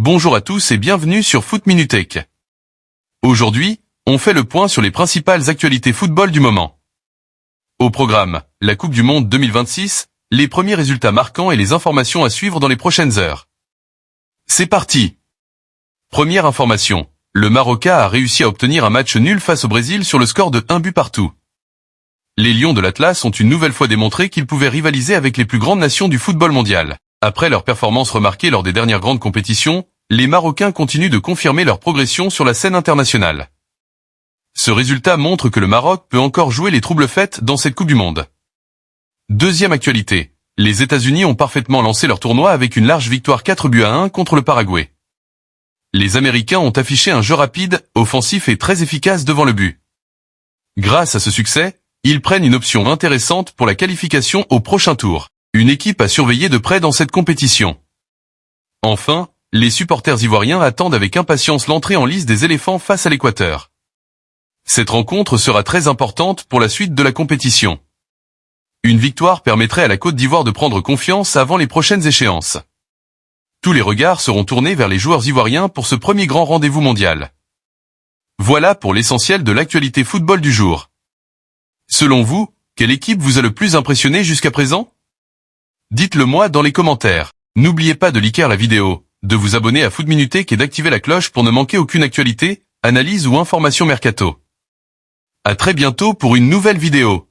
Bonjour à tous et bienvenue sur Foot Minutech. Aujourd'hui, on fait le point sur les principales actualités football du moment. Au programme, la Coupe du Monde 2026, les premiers résultats marquants et les informations à suivre dans les prochaines heures. C'est parti! Première information, le Maroc a réussi à obtenir un match nul face au Brésil sur le score de 1 but partout. Les Lions de l'Atlas ont une nouvelle fois démontré qu'ils pouvaient rivaliser avec les plus grandes nations du football mondial. Après leur performance remarquée lors des dernières grandes compétitions, les Marocains continuent de confirmer leur progression sur la scène internationale. Ce résultat montre que le Maroc peut encore jouer les troubles fêtes dans cette Coupe du Monde. Deuxième actualité, les États-Unis ont parfaitement lancé leur tournoi avec une large victoire 4-1 contre le Paraguay. Les Américains ont affiché un jeu rapide, offensif et très efficace devant le but. Grâce à ce succès, ils prennent une option intéressante pour la qualification au prochain tour. Une équipe à surveiller de près dans cette compétition. Enfin, les supporters ivoiriens attendent avec impatience l'entrée en lice des éléphants face à l'Équateur. Cette rencontre sera très importante pour la suite de la compétition. Une victoire permettrait à la Côte d'Ivoire de prendre confiance avant les prochaines échéances. Tous les regards seront tournés vers les joueurs ivoiriens pour ce premier grand rendez-vous mondial. Voilà pour l'essentiel de l'actualité football du jour. Selon vous, quelle équipe vous a le plus impressionné jusqu'à présent ? Dites-le moi dans les commentaires. N'oubliez pas de liker la vidéo, de vous abonner à Foot Minutech et d'activer la cloche pour ne manquer aucune actualité, analyse ou information mercato. À très bientôt pour une nouvelle vidéo.